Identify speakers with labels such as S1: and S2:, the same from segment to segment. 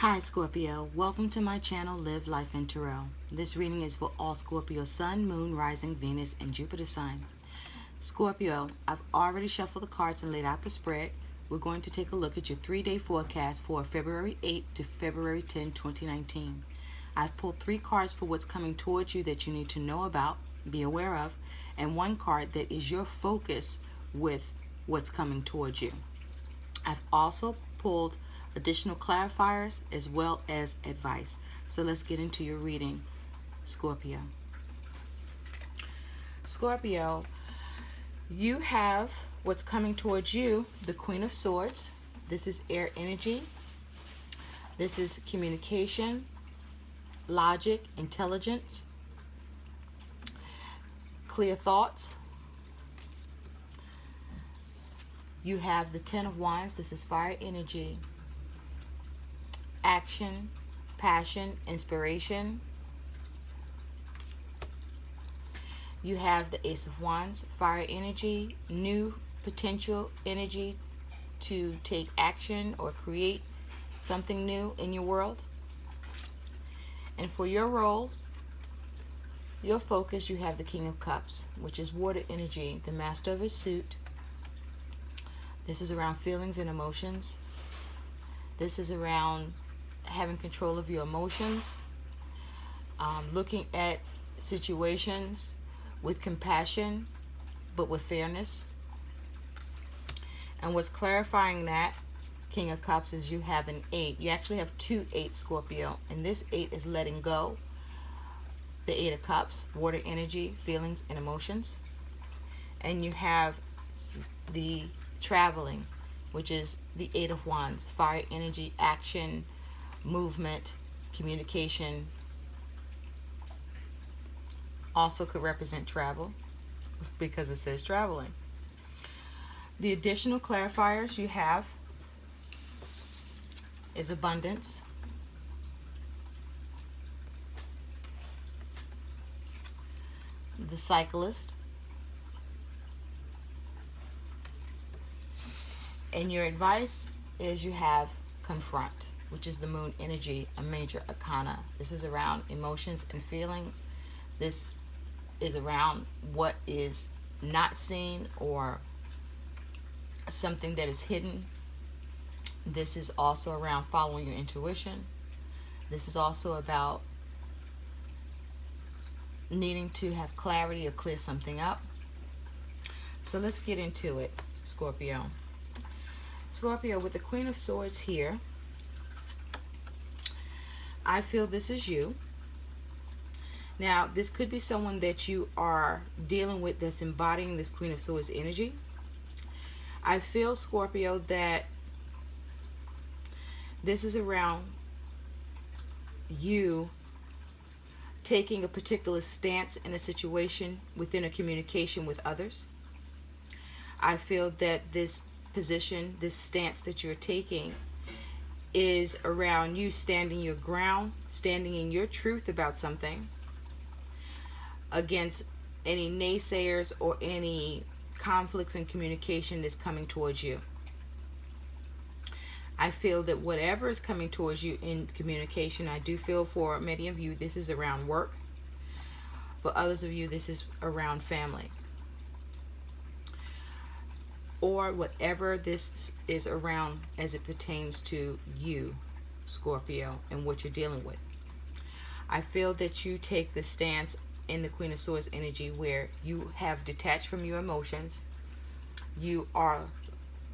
S1: Hi Scorpio, welcome to my channel Live Life in Tarot. This reading is for all Scorpio Sun, Moon, Rising, Venus, and Jupiter sign. Scorpio, I've already shuffled the cards and laid out the spread. We're going to take a look at your 3-day forecast for February 8 to February 10, 2019. I've pulled 3 cards for what's coming towards you that you need to know about, be aware of, and 1 card that is your focus with what's coming towards you. I've also pulled additional clarifiers as well as advice. So let's get into your reading, Scorpio. Scorpio, you have what's coming towards you, the Queen of Swords. This is air energy. This is communication, logic, intelligence, clear thoughts. You have the Ten of Wands. This is fire energy, action, passion, inspiration. You have the Ace of Wands, fire energy, new potential energy to take action or create something new in your world. And for your role, your focus, you have the King of Cups, which is water energy, the Master of his suit. This is around feelings and emotions. This is around having control of your emotions, looking at situations with compassion, but with fairness. And what's clarifying that, King of Cups, is you have an 8. You actually have 2 8s, Scorpio, and this 8 is letting go. The 8 of Cups, water energy, feelings and emotions. And you have the traveling, which is the 8 of Wands, fire energy, action, movement, communication. Also could represent travel because it says traveling. The additional clarifiers you have is abundance, the cyclist, and your advice is you have confront, which is the moon energy, a major arcana. This is around emotions and feelings. This is around what is not seen or something that is hidden. This is also around following your intuition. This is also about needing to have clarity or clear something up. So let's get into it, Scorpio. Scorpio, with the Queen of Swords here, I feel this is you. Now, this could be someone that you are dealing with that's embodying this Queen of Swords energy. I feel, Scorpio, that this is around you taking a particular stance in a situation within a communication with others. I feel that this position, this stance that you're taking, is around you standing your ground, standing in your truth about something against any naysayers or any conflicts in communication that's coming towards you. I feel that whatever is coming towards you in communication, I do feel for many of you this is around work. For others of you, this is around family. Or whatever this is around as it pertains to you, Scorpio, and what you're dealing with. I feel that you take the stance in the Queen of Swords energy where you have detached from your emotions. You are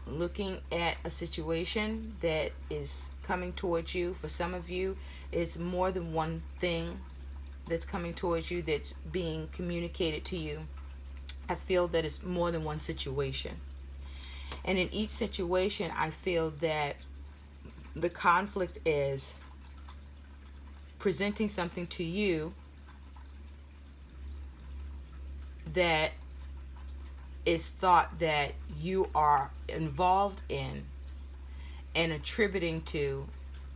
S1: looking at a situation that is coming towards you. For some of you, it's more than one thing that's coming towards you that's being communicated to you. I feel that it's more than one situation. And in each situation, I feel that the conflict is presenting something to you that is thought that you are involved in and attributing to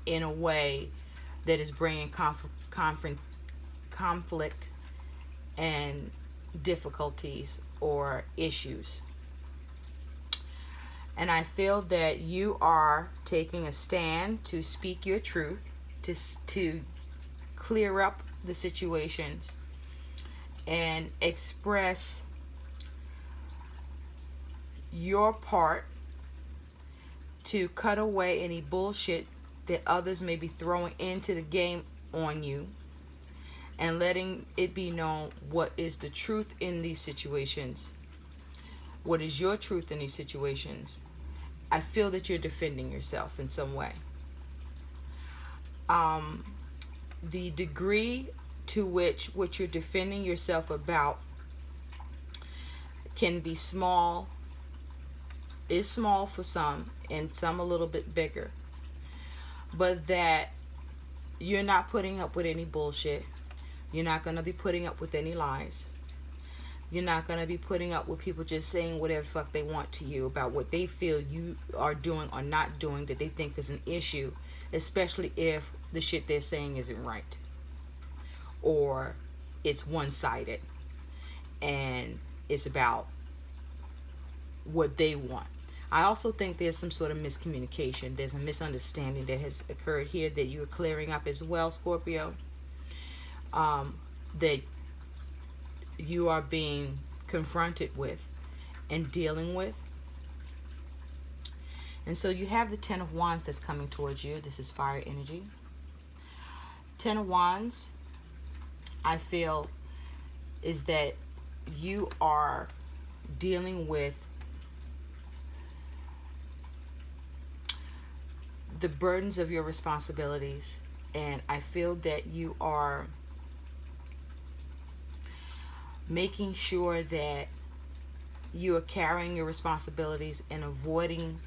S1: in a way that is bringing conflict and difficulties or issues. And I feel that you are taking a stand to speak your truth, to clear up the situations and express your part to cut away any bullshit that others may be throwing into the game on you, and letting it be known what is the truth in these situations. What is your truth in these situations? I feel that you're defending yourself in some way. The degree to which what you're defending yourself about can be small, is small for some, and some a little bit bigger. But that you're not putting up with any bullshit. You're not going to be putting up with any lies. You're not going to be putting up with people just saying whatever the fuck they want to you about what they feel you are doing or not doing that they think is an issue, especially if the shit they're saying isn't right or it's one-sided and it's about what they want. I also think there's some sort of miscommunication. There's a misunderstanding that has occurred here that you're clearing up as well, Scorpio. That you are being confronted with and dealing with. And so you have the Ten of Wands that's coming towards you. This is fire energy. Ten of Wands, I feel, is that you are dealing with the burdens of your responsibilities. And I feel that you are making sure that you are carrying your responsibilities and avoiding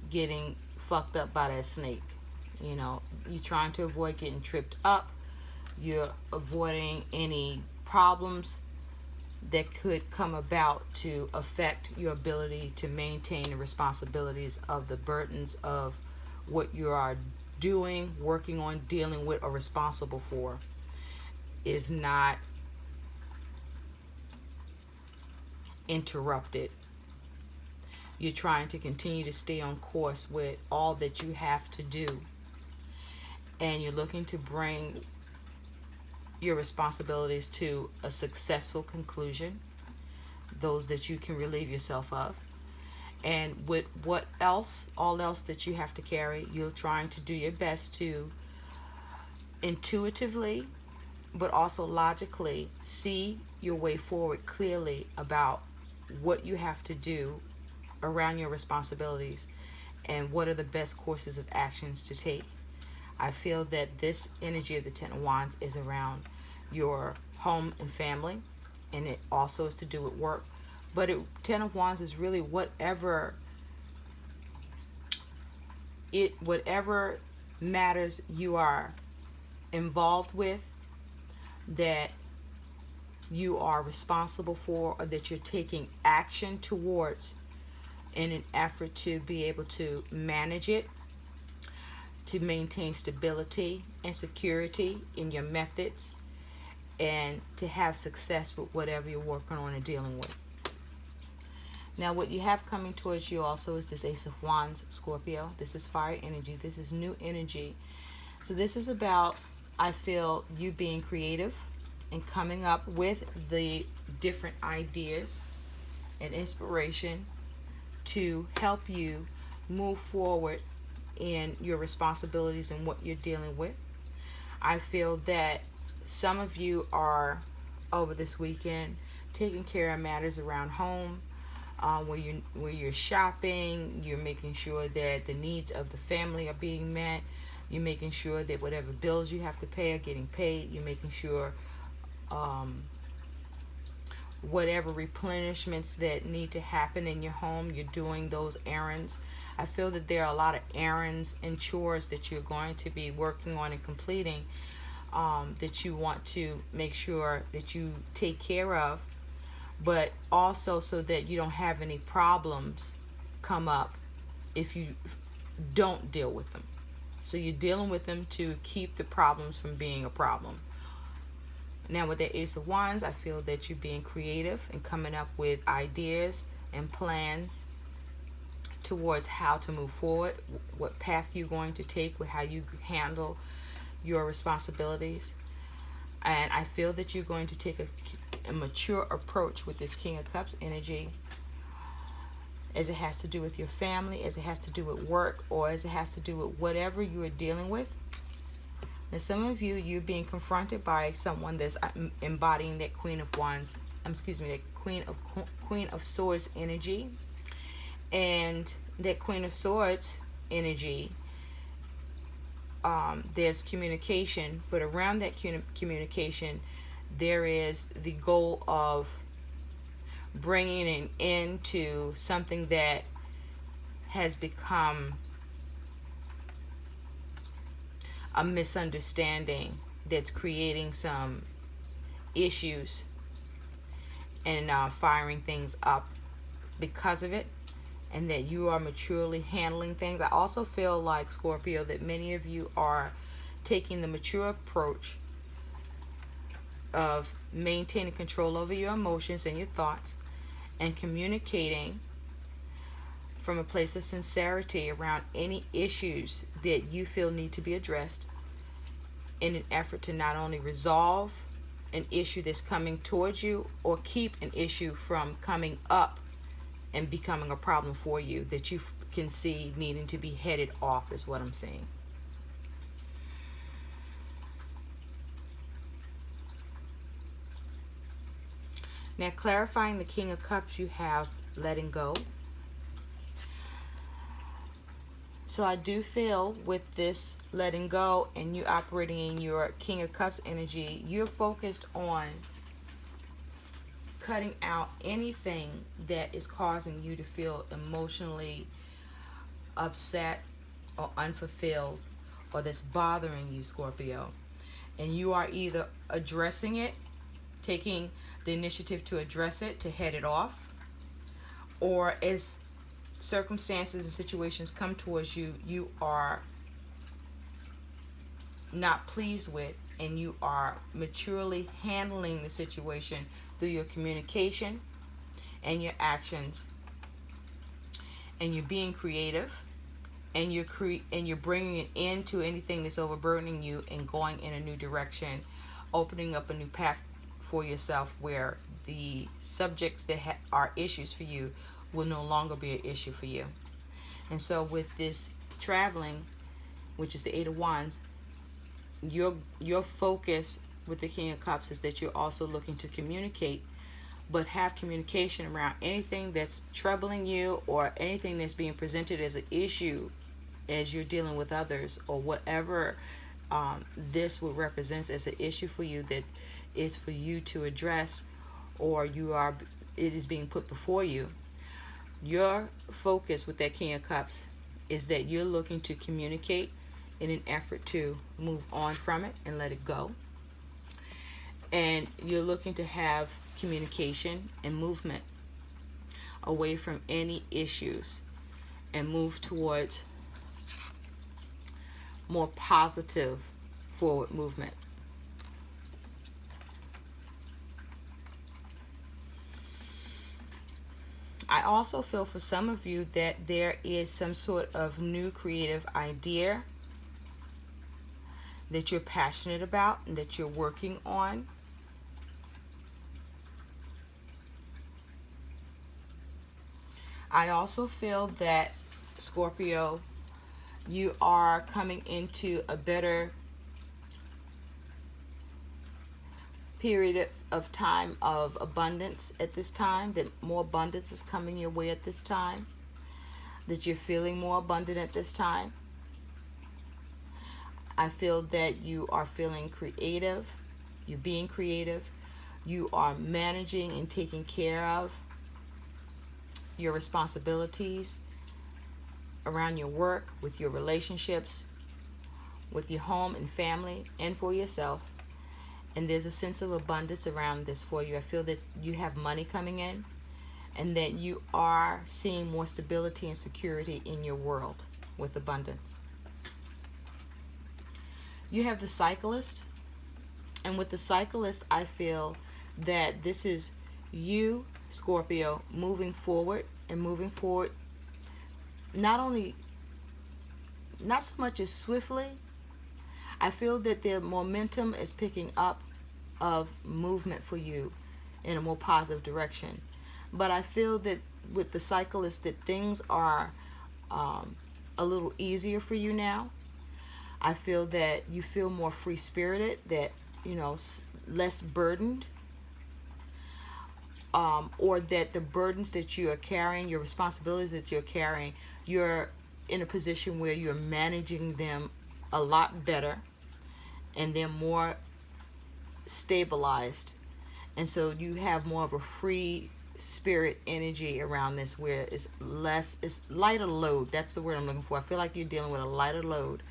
S1: getting fucked up by that snake. You know, you're trying to avoid getting tripped up. You're avoiding any problems that could come about to affect your ability to maintain the responsibilities of the burdens of what you are doing, working on, dealing with, or responsible for is not interrupted. You're trying to continue to stay on course with all that you have to do, and you're looking to bring your responsibilities to a successful conclusion, those that you can relieve yourself of. And with what else, all else that you have to carry, you're trying to do your best to intuitively but also logically see your way forward clearly about what you have to do around your responsibilities and what are the best courses of actions to take. I feel that this energy of the Ten of Wands is around your home and family, and it also is to do with work. But Ten of Wands is really whatever matters you are involved with, that you are responsible for, or that you're taking action towards in an effort to be able to manage it, to maintain stability and security in your methods, and to have success with whatever you're working on and dealing with. Now, what you have coming towards you also is this Ace of Wands, Scorpio. This is fire energy. This is new energy. So this is about, I feel, you being creative and coming up with the different ideas and inspiration to help you move forward in your responsibilities and what you're dealing with. I feel that some of you are, over this weekend, taking care of matters around home, where you're shopping, you're making sure that the needs of the family are being met, you're making sure that whatever bills you have to pay are getting paid, you're making sure whatever replenishments that need to happen in your home, you're doing those errands. I feel that there are a lot of errands and chores that you're going to be working on and completing, that you want to make sure that you take care of, but also so that you don't have any problems come up if you don't deal with them. So you're dealing with them to keep the problems from being a problem. Now, with the Ace of Wands, I feel that you're being creative and coming up with ideas and plans towards how to move forward, what path you're going to take with how you handle your responsibilities. And I feel that you're going to take a mature approach with this King of Cups energy, as it has to do with your family, as it has to do with work, or as it has to do with whatever you are dealing with. And some of you, you're being confronted by someone that's embodying that Queen of Wands, that Queen of Swords energy. And that Queen of Swords energy, there's communication, but around that communication, there is the goal of bringing an end to something that has become a misunderstanding that's creating some issues and firing things up because of it, and that you are maturely handling things. I also feel like, Scorpio, that many of you are taking the mature approach of maintaining control over your emotions and your thoughts, and communicating from a place of sincerity around any issues that you feel need to be addressed, in an effort to not only resolve an issue that's coming towards you, or keep an issue from coming up and becoming a problem for you that you can see needing to be headed off, is what I'm saying. Now, clarifying the King of Cups, you have letting go. So I do feel with this letting go and you operating in your King of Cups energy, you're focused on cutting out anything that is causing you to feel emotionally upset or unfulfilled, or that's bothering you, Scorpio. And you are either addressing it, taking the initiative to address it, to head it off, or as circumstances and situations come towards you, you are not pleased with, and you are maturely handling the situation through your communication and your actions, and you're being creative, and you're bringing an end to anything that's overburdening you, and going in a new direction, opening up a new path for yourself, where the subjects that are issues for you will no longer be an issue for you. And so with this traveling, which is the Eight of Wands, your focus with the King of Cups is that you're also looking to communicate, but have communication around anything that's troubling you, or anything that's being presented as an issue as you're dealing with others, or whatever this would represent as an issue for you that is for you to address, or it is being put before you. Your focus with that King of Cups is that you're looking to communicate in an effort to move on from it and let it go. And you're looking to have communication and movement away from any issues, and move towards more positive forward movement. I also feel for some of you that there is some sort of new creative idea that you're passionate about and that you're working on. I also feel that, Scorpio, you are coming into a better period of time of abundance at this time, that more abundance is coming your way at this time, that you're feeling more abundant at this time. I feel that you are feeling creative, you're being creative, you are managing and taking care of your responsibilities around your work, with your relationships, with your home and family, and for yourself. And there's a sense of abundance around this for you. I feel that you have money coming in, and that you are seeing more stability and security in your world with abundance. You have the Cyclist, and with the Cyclist, I feel that this is you, Scorpio, moving forward, and moving forward not only, not so much as swiftly, I feel that the momentum is picking up of movement for you in a more positive direction. But I feel that with the cyclist that things are a little easier for you now. I feel that you feel more free spirited, that, less burdened, or that the burdens that you are carrying, your responsibilities that you're carrying, you're in a position where you're managing them a lot better and they're more stabilized. And so you have more of a free spirit energy around this, where it's lighter load. That's the word I'm looking for. I feel like you're dealing with a lighter load,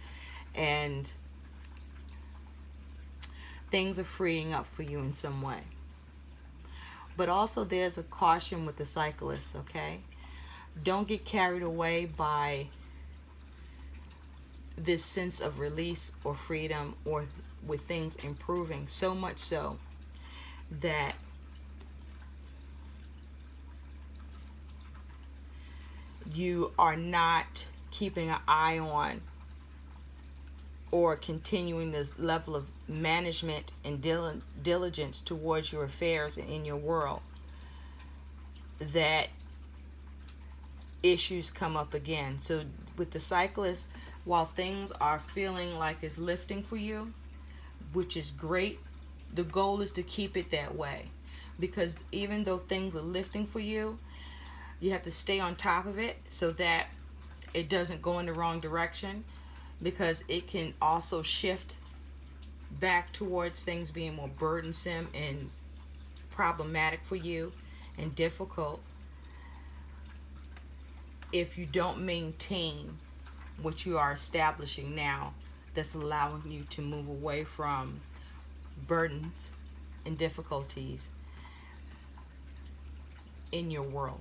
S1: and things are freeing up for you in some way. But also there's a caution with the cyclist, okay? Don't get carried away by this sense of release or freedom, or with things improving, so much so that you are not keeping an eye on or continuing this level of management and diligence towards your affairs and in your world, that issues come up again. So with the cyclist, while things are feeling like it's lifting for you, which is great, the goal is to keep it that way. Because even though things are lifting for you, you have to stay on top of it so that it doesn't go in the wrong direction, because it can also shift back towards things being more burdensome and problematic for you and difficult if you don't maintain what you are establishing now, that's allowing you to move away from burdens and difficulties in your world.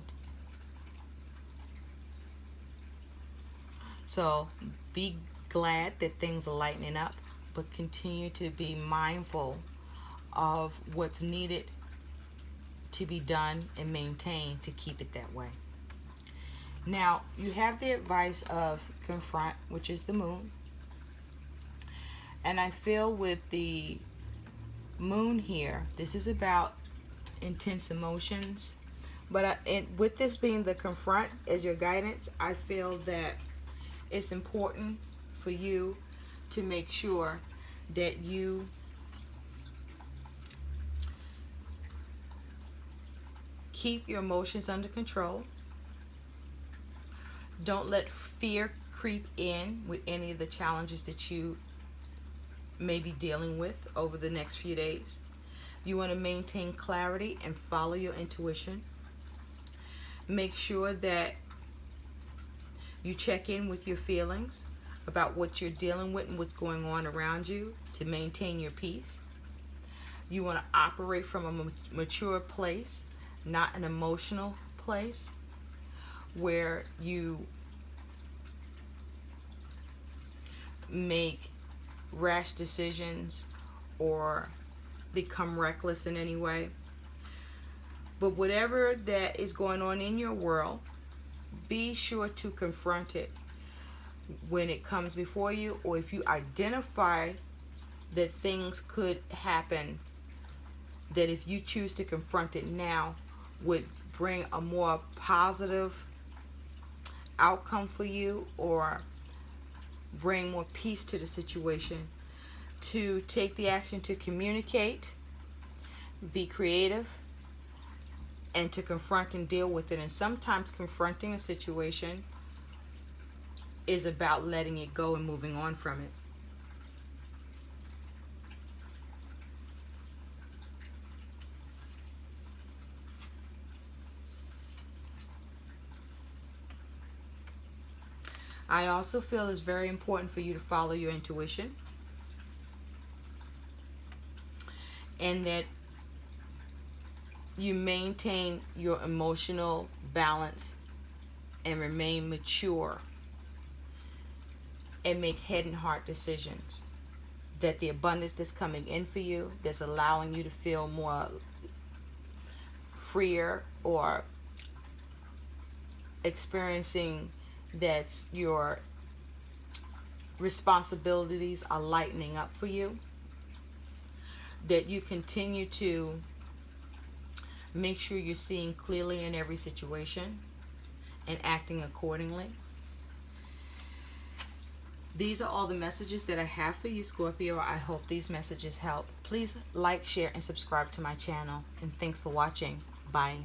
S1: So be glad that things are lightening up, but continue to be mindful of what's needed to be done and maintained to keep it that way. Now, you have the advice of confront, which is the moon. And I feel with the moon here, this is about intense emotions. But with this being the confront as your guidance, I feel that it's important for you to make sure that you keep your emotions under control. Don't let fear creep in with any of the challenges that you may be dealing with over the next few days. You want to maintain clarity and follow your intuition. Make sure that you check in with your feelings about what you're dealing with and what's going on around you to maintain your peace. You want to operate from a mature place, not an emotional place where you make rash decisions or become reckless in any way. But whatever that is going on in your world, be sure to confront it when it comes before you, or if you identify that things could happen that, if you choose to confront it now, would bring a more positive outcome for you, or bring more peace to the situation, to take the action to communicate, be creative, and to confront and deal with it. And sometimes confronting a situation is about letting it go and moving on from it. I also feel it's very important for you to follow your intuition, and that you maintain your emotional balance and remain mature and make head and heart decisions. That the abundance that's coming in for you, that's allowing you to feel more freer or experiencing that your responsibilities are lightening up for you, that you continue to make sure you're seeing clearly in every situation and acting accordingly. These are all the messages that I have for you, Scorpio. I hope these messages help. Please like, share, and subscribe to my channel. And thanks for watching. Bye.